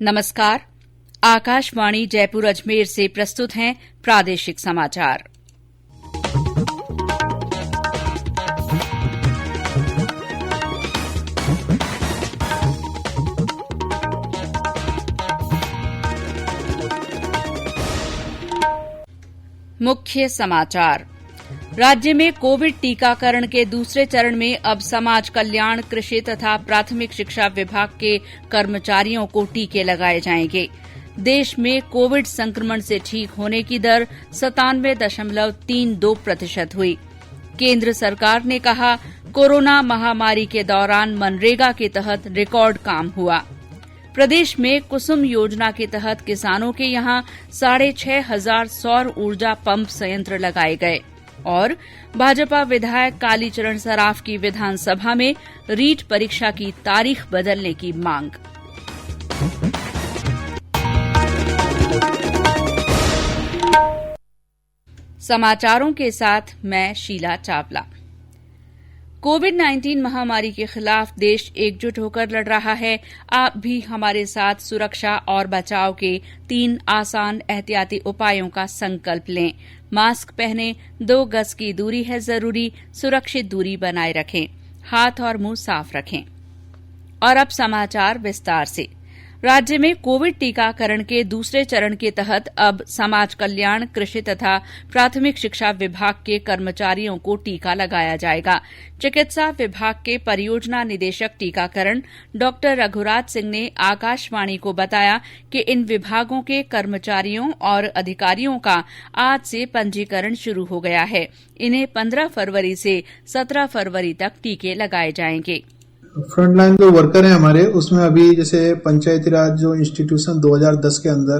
नमस्कार। आकाशवाणी जयपुर अजमेर से प्रस्तुत हैं प्रादेशिक समाचार। मुख्य समाचार। राज्य में कोविड टीकाकरण के दूसरे चरण में अब समाज कल्याण, कृषि तथा प्राथमिक शिक्षा विभाग के कर्मचारियों को टीके लगाए जाएंगे। देश में कोविड संक्रमण से ठीक होने की दर 97.32% हुई। केंद्र सरकार ने कहा, कोरोना महामारी के दौरान मनरेगा के तहत रिकॉर्ड काम हुआ। प्रदेश में कुसुम योजना के तहत किसानों के यहां 6,500 सौर ऊर्जा पंप संयंत्र लगाए गए। और भाजपा विधायक कालीचरण सराफ की विधानसभा में रीट परीक्षा की तारीख बदलने की मांग। समाचारों के साथ मैं शीला चावला। कोविड-19 महामारी के खिलाफ देश एकजुट होकर लड़ रहा है। आप भी हमारे साथ सुरक्षा और बचाव के 3 आसान एहतियाती उपायों का संकल्प लें। मास्क पहनें, 2 गज की दूरी है जरूरी, सुरक्षित दूरी बनाए रखें, हाथ और मुंह साफ रखें। और अब समाचार विस्तार से। राज्य में कोविड टीकाकरण के दूसरे चरण के तहत अब समाज कल्याण, कृषि तथा प्राथमिक शिक्षा विभाग के कर्मचारियों को टीका लगाया जाएगा। चिकित्सा विभाग के परियोजना निदेशक टीकाकरण डॉ रघुराज सिंह ने आकाशवाणी को बताया कि इन विभागों के कर्मचारियों और अधिकारियों का आज से पंजीकरण शुरू हो गया है। इन्हें 15 फरवरी से 17 फरवरी तक टीके लगाए जाएंगे। फ्रंटलाइन जो वर्कर हैं हमारे, उसमें अभी जैसे पंचायती राज जो इंस्टीट्यूशन 2010 के अंदर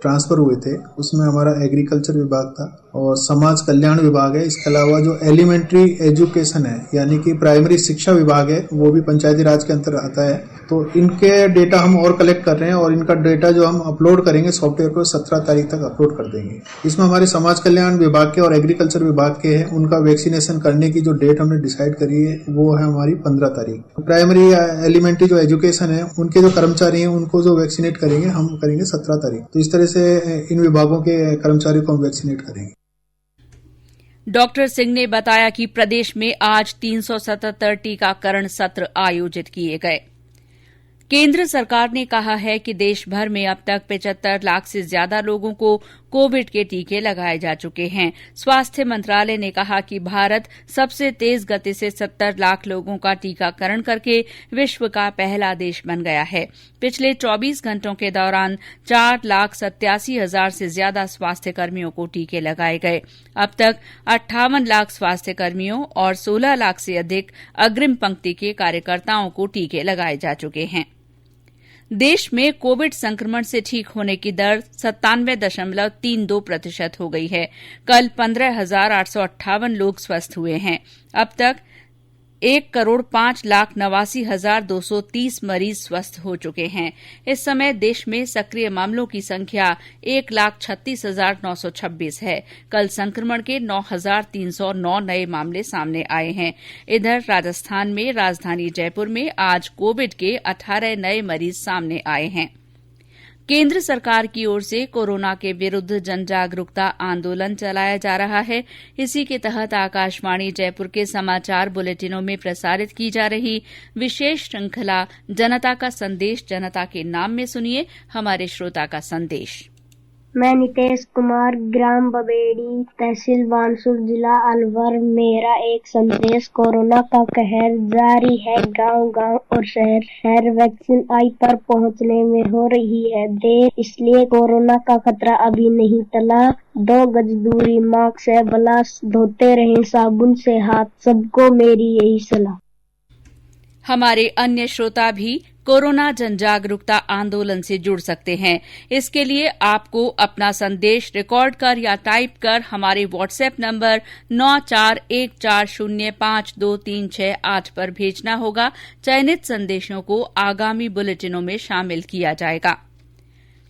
ट्रांसफर हुए थे, उसमें हमारा एग्रीकल्चर विभाग था और समाज कल्याण विभाग है। इसके अलावा जो एलिमेंट्री एजुकेशन है यानी कि प्राइमरी शिक्षा विभाग है, वो भी पंचायती राज के अंदर आता है। तो इनके डेटा हम और कलेक्ट कर रहे हैं और इनका डेटा जो हम अपलोड करेंगे सॉफ्टवेयर को 17 तारीख तक अपलोड कर देंगे। इसमें हमारे समाज कल्याण विभाग के और एग्रीकल्चर विभाग के हैं, उनका वैक्सीनेशन करने की जो डेट हमने डिसाइड करी है वो है हमारी 15 तारीख। प्राइमरी एलिमेंट्री जो एजुकेशन है, उनके जो कर्मचारी हैं उनको जो वैक्सीनेट करेंगे हम करेंगे 17 तारीख। तो इस तरह से इन विभागों के कर्मचारियों को हम वैक्सीनेट करेंगे। डॉक्टर सिंह ने बताया कि प्रदेश में आज 377 टीकाकरण सत्र आयोजित किए गए। केंद्र सरकार ने कहा है कि देश भर में अब तक 75 लाख से ज्यादा लोगों को कोविड के टीके लगाए जा चुके हैं। स्वास्थ्य मंत्रालय ने कहा कि भारत सबसे तेज गति से 70 लाख लोगों का टीकाकरण करके विश्व का पहला देश बन गया है। पिछले 24 घंटों के दौरान 4,87,000 से ज्यादा स्वास्थ्य कर्मियों को टीके लगाए गए। अब तक 58 लाख स्वास्थ्य कर्मियों और 16 लाख से अधिक अग्रिम पंक्ति के कार्यकर्ताओं को टीके लगाए जा चुके हैं। देश में कोविड संक्रमण से ठीक होने की दर 97.32% हो गई है। कल 15,858 लोग स्वस्थ हुए हैं। अब तक 1,05,89,230 मरीज स्वस्थ हो चुके हैं। इस समय देश में सक्रिय मामलों की संख्या 1,36,926 है। कल संक्रमण के 9,309 नए मामले सामने आए हैं। इधर राजस्थान में राजधानी जयपुर में आज कोविड के 18 नए मरीज सामने आए हैं। केंद्र सरकार की ओर से कोरोना के विरुद्ध जन जागरूकता आंदोलन चलाया जा रहा है। इसी के तहत आकाशवाणी जयपुर के समाचार बुलेटिनों में प्रसारित की जा रही विशेष श्रृंखला जनता का संदेश, जनता के नाम में सुनिए हमारे श्रोता का संदेश। मैं नितेश कुमार, ग्राम बबेड़ी, तहसील बानसूर, जिला अलवर। मेरा एक संदेश, कोरोना का कहर जारी है। गांव-गांव और शहर वैक्सीन आई पर पहुंचने में हो रही है देर, इसलिए कोरोना का खतरा अभी नहीं टला। 2 गज दूरी, मास्क है ब्लास, धोते रहें साबुन से हाथ, सबको मेरी यही सलाह। हमारे अन्य श्रोता भी कोरोना जन जागरूकता आंदोलन से जुड़ सकते हैं। इसके लिए आपको अपना संदेश रिकॉर्ड कर या टाइप कर हमारे व्हाट्सएप नंबर 9414052368 पर भेजना होगा। चयनित संदेशों को आगामी बुलेटिनों में शामिल किया जाएगा।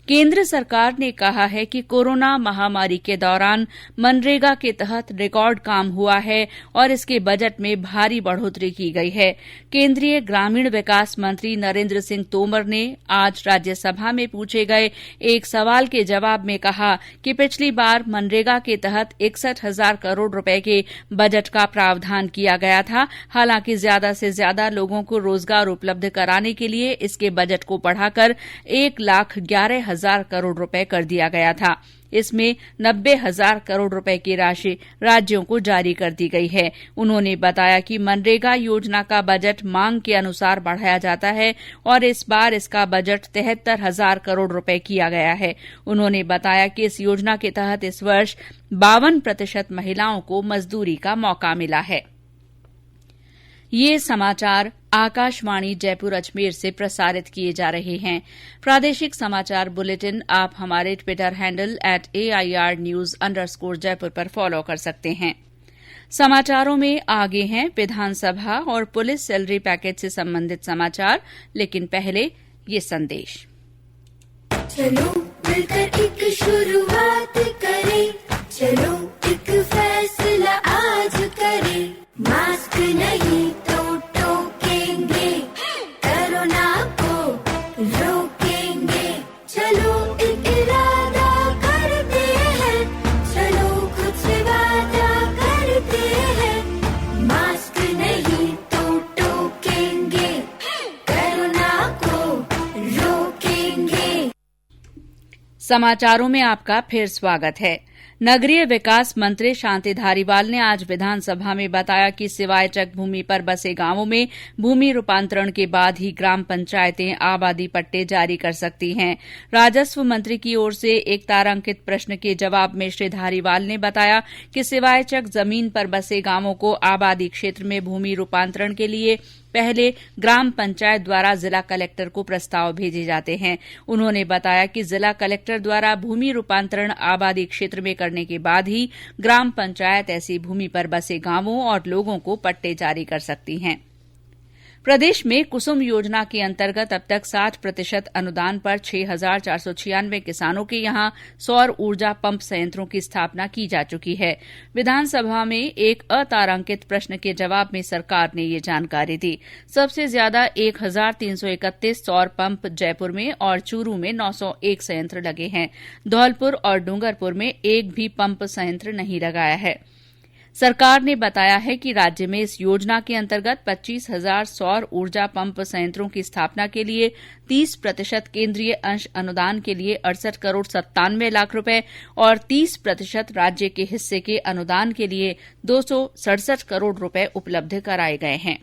केंद्र सरकार ने कहा है कि कोरोना महामारी के दौरान मनरेगा के तहत रिकॉर्ड काम हुआ है और इसके बजट में भारी बढ़ोतरी की गई है। केंद्रीय ग्रामीण विकास मंत्री नरेंद्र सिंह तोमर ने आज राज्यसभा में पूछे गए एक सवाल के जवाब में कहा कि पिछली बार मनरेगा के तहत 61,000 करोड़ रुपए के बजट का प्रावधान किया गया था। हालांकि ज्यादा से ज्यादा लोगों को रोजगार उपलब्ध कराने के लिए इसके बजट को बढ़ाकर 1,11,000 करोड़ रुपए कर दिया गया था। इसमें 90,000 करोड़ रुपए की राशि राज्यों को जारी कर दी गई है। उन्होंने बताया कि मनरेगा योजना का बजट मांग के अनुसार बढ़ाया जाता है और इस बार इसका बजट 73,000 करोड़ रुपए किया गया है। उन्होंने बताया कि इस योजना के तहत इस वर्ष 52% महिलाओं को मजदूरी का मौका मिला है। ये समाचार आकाशवाणी जयपुर अजमेर से प्रसारित किए जा रहे हैं। प्रादेशिक समाचार बुलेटिन आप हमारे ट्विटर हैंडल @AIRnews_जयपुर पर फॉलो कर सकते हैं। समाचारों में आगे हैं विधानसभा और पुलिस सैलरी पैकेज से संबंधित समाचार, लेकिन पहले ये संदेश। चलो मिलकर एक शुरुआत करें, चलो एक फैसला आज करें, मास्क नहीं तो टोकेंगे, कोरोना को रोकेंगे, चलो एक इरादा करते हैं, चलो कुछ वादा करते हैं, मास्क नहीं तो टोकेंगे, कोरोना को रोकेंगे। समाचारों में आपका फिर स्वागत है। नगरीय विकास मंत्री शांति धारीवाल ने आज विधानसभा में बताया कि सिवायचक भूमि पर बसे गांवों में भूमि रूपांतरण के बाद ही ग्राम पंचायतें आबादी पट्टे जारी कर सकती हैं। राजस्व मंत्री की ओर से एक तारांकित प्रश्न के जवाब में श्री धारीवाल ने बताया कि सिवायचक जमीन पर बसे गांवों को आबादी क्षेत्र में भूमि रूपांतरण के लिए पहले ग्राम पंचायत द्वारा जिला कलेक्टर को प्रस्ताव भेजे जाते हैं। उन्होंने बताया कि जिला कलेक्टर द्वारा भूमि रूपांतरण आबादी क्षेत्र में करने के बाद ही ग्राम पंचायत ऐसी भूमि पर बसे गांवों और लोगों को पट्टे जारी कर सकती हैं। प्रदेश में कुसुम योजना के अंतर्गत अब तक 60% अनुदान पर 6,496 किसानों के यहां सौर ऊर्जा पंप संयंत्रों की स्थापना की जा चुकी है। विधानसभा में एक अतारांकित प्रश्न के जवाब में सरकार ने ये जानकारी दी। सबसे ज्यादा 1,331 सौर पंप जयपुर में और चूरू में 901 संयंत्र लगे हैं। धौलपुर और डूंगरपुर में एक भी पंप संयंत्र नहीं लगाया है। सरकार ने बताया है कि राज्य में इस योजना के अंतर्गत 25,000 सौर ऊर्जा पंप संयंत्रों की स्थापना के लिए 30% केंद्रीय अंश अनुदान के लिए 68 करोड़ 97 लाख रुपए और 30% राज्य के हिस्से के अनुदान के लिए 267 करोड़ रुपए उपलब्ध कराए गए हैं।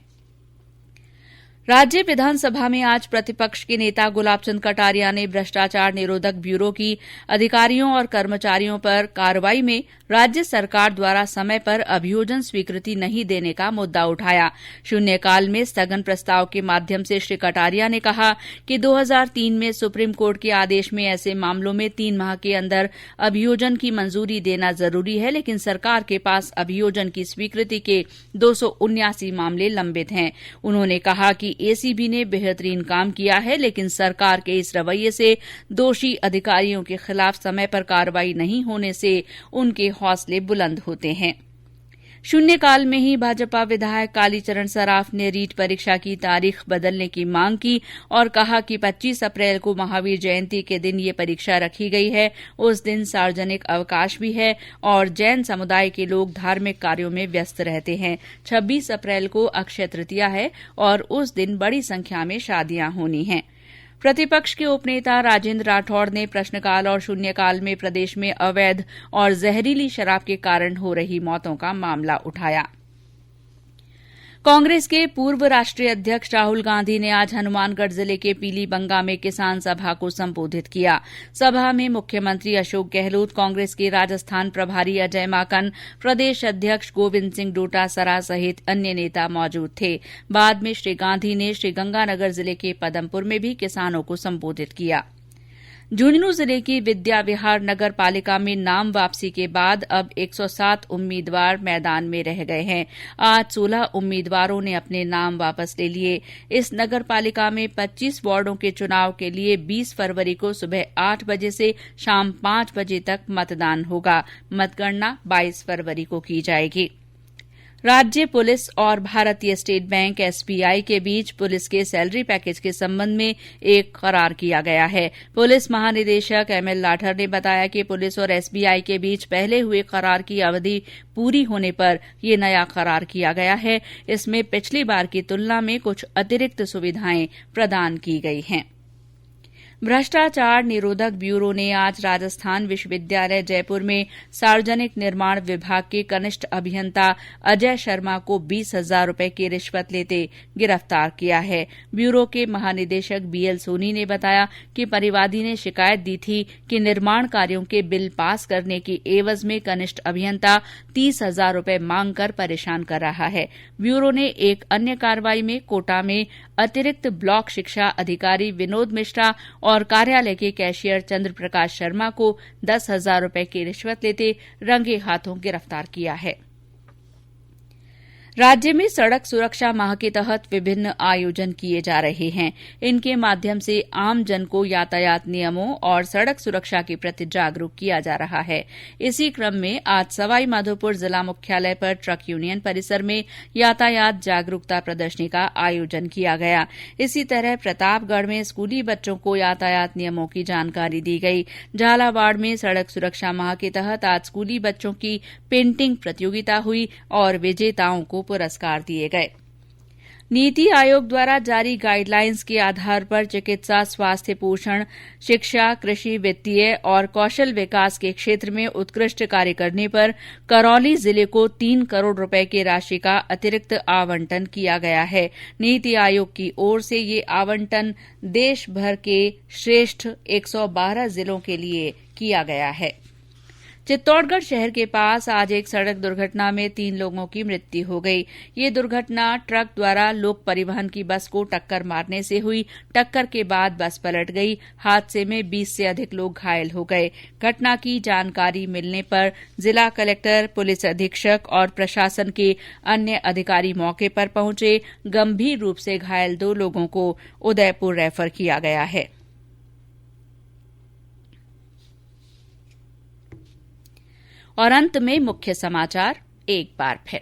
राज्य विधानसभा में आज प्रतिपक्ष के नेता गुलाब चंद कटारिया ने भ्रष्टाचार निरोधक ब्यूरो की अधिकारियों और कर्मचारियों पर कार्रवाई में राज्य सरकार द्वारा समय पर अभियोजन स्वीकृति नहीं देने का मुद्दा उठाया। शून्यकाल में स्थगन प्रस्ताव के माध्यम से श्री कटारिया ने कहा कि 2003 में सुप्रीम कोर्ट के आदेश में ऐसे मामलों में 3 माह के अंदर अभियोजन की मंजूरी देना जरूरी है, लेकिन सरकार के पास अभियोजन की स्वीकृति के 279 मामले लंबित हैं। उन्होंने कहा कि एसीबी ने बेहतरीन काम किया है, लेकिन सरकार के इस रवैये से दोषी अधिकारियों के खिलाफ समय पर कार्रवाई नहीं होने से उनके हौसले बुलंद होते हैं। शून्यकाल में ही भाजपा विधायक कालीचरण सराफ ने रीट परीक्षा की तारीख बदलने की मांग की और कहा कि 25 अप्रैल को महावीर जयंती के दिन ये परीक्षा रखी गई है। उस दिन सार्वजनिक अवकाश भी है और जैन समुदाय के लोग धार्मिक कार्यों में व्यस्त रहते हैं। 26 अप्रैल को अक्षय तृतीया है और उस दिन बड़ी संख्या में शादियां होनी हैं। प्रतिपक्ष के उपनेता राजेंद्र राठौड़ ने प्रश्नकाल और शून्यकाल में प्रदेश में अवैध और जहरीली शराब के कारण हो रही मौतों का मामला उठाया। कांग्रेस के पूर्व राष्ट्रीय अध्यक्ष राहुल गांधी ने आज हनुमानगढ़ जिले के पीलीबंगा में किसान सभा को संबोधित किया। सभा में मुख्यमंत्री अशोक गहलोत, कांग्रेस के राजस्थान प्रभारी अजय माकन, प्रदेश अध्यक्ष गोविंद सिंह डोटासरा सहित अन्य नेता मौजूद थे। बाद में श्री गांधी ने श्रीगंगानगर जिले के पदमपुर में भी किसानों को संबोधित किया। झुंझुनू जिले की विद्या विहार नगर पालिका में नाम वापसी के बाद अब 107 उम्मीदवार मैदान में रह गए हैं। आज 16 उम्मीदवारों ने अपने नाम वापस ले लिए। इस नगर पालिका में 25 वार्डों के चुनाव के लिए 20 फरवरी को सुबह 8 बजे से शाम 5 बजे तक मतदान होगा। मतगणना 22 फरवरी को की जाएगी। राज्य पुलिस और भारतीय स्टेट बैंक एसबीआई के बीच पुलिस के सैलरी पैकेज के संबंध में एक करार किया गया है। पुलिस महानिदेशक एमएल लाठर ने बताया कि पुलिस और एसबीआई के बीच पहले हुए करार की अवधि पूरी होने पर ये नया करार किया गया है। इसमें पिछली बार की तुलना में कुछ अतिरिक्त सुविधाएं प्रदान की गई हैं। भ्रष्टाचार निरोधक ब्यूरो ने आज राजस्थान विश्वविद्यालय जयपुर में सार्वजनिक निर्माण विभाग के कनिष्ठ अभियंता अजय शर्मा को 20,000 रूपये की रिश्वत लेते गिरफ्तार किया है। ब्यूरो के महानिदेशक बीएल सोनी ने बताया कि परिवादी ने शिकायत दी थी कि निर्माण कार्यों के बिल पास करने की एवज में कनिष्ठ अभियंता 30,000 रूपये मांगकर परेशान कर रहा है। ब्यूरो ने एक अन्य कार्रवाई में कोटा में अतिरिक्त ब्लॉक शिक्षा अधिकारी विनोद मिश्रा और कार्यालय के कैशियर चंद्र प्रकाश शर्मा को 10,000 रूपये की रिश्वत लेते रंगे हाथों गिरफ्तार किया है। राज्य में सड़क सुरक्षा माह के तहत विभिन्न आयोजन किए जा रहे हैं। इनके माध्यम से आम जन को यातायात नियमों और सड़क सुरक्षा के प्रति जागरूक किया जा रहा है। इसी क्रम में आज सवाई माधोपुर जिला मुख्यालय पर ट्रक यूनियन परिसर में यातायात जागरूकता प्रदर्शनी का आयोजन किया गया। इसी तरह प्रतापगढ़ में स्कूली बच्चों को यातायात नियमों की जानकारी दी गई। झालावाड़ में सड़क सुरक्षा माह के तहत आज स्कूली बच्चों की पेंटिंग प्रतियोगिता हुई और विजेताओं को पुरस्कार दिए गए। नीति आयोग द्वारा जारी गाइडलाइंस के आधार पर चिकित्सा, स्वास्थ्य, पोषण, शिक्षा, कृषि, वित्तीय और कौशल विकास के क्षेत्र में उत्कृष्ट कार्य करने पर करौली जिले को 3 करोड़ रुपए की राशि का अतिरिक्त आवंटन किया गया है। नीति आयोग की ओर से ये आवंटन देश भर के श्रेष्ठ 112 जिलों के लिए किया गया है। चित्तौड़गढ़ शहर के पास आज एक सड़क दुर्घटना में 3 लोगों की मृत्यु हो गई। ये दुर्घटना ट्रक द्वारा लोक परिवहन की बस को टक्कर मारने से हुई। टक्कर के बाद बस पलट गई। हादसे में 20 से अधिक लोग घायल हो गए। घटना की जानकारी मिलने पर जिला कलेक्टर, पुलिस अधीक्षक और प्रशासन के अन्य अधिकारी मौके पर पहुंचे। गंभीर रूप से घायल 2 लोगों को उदयपुर रेफर किया गया है। और अंत में मुख्य समाचार एक बार फिर।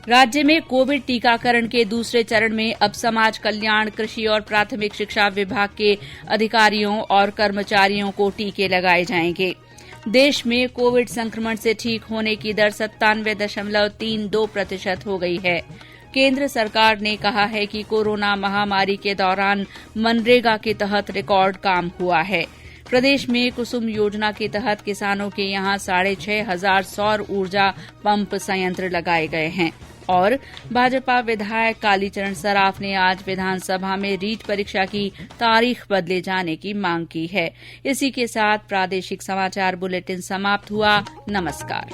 राज्य में कोविड टीकाकरण के दूसरे चरण में अब समाज कल्याण, कृषि और प्राथमिक शिक्षा विभाग के अधिकारियों और कर्मचारियों को टीके लगाए जाएंगे। देश में कोविड संक्रमण से ठीक होने की दर 97.32% हो गई है। केंद्र सरकार ने कहा है कि कोरोना महामारी के दौरान मनरेगा के तहत रिकॉर्ड काम हुआ है। प्रदेश में कुसुम योजना के तहत किसानों के यहां 6,500 सौर ऊर्जा पंप संयंत्र लगाए गए हैं। और भाजपा विधायक कालीचरण सराफ ने आज विधानसभा में रीट परीक्षा की तारीख बदले जाने की मांग की है। इसी के साथ प्रादेशिक समाचार बुलेटिन समाप्त हुआ। नमस्कार।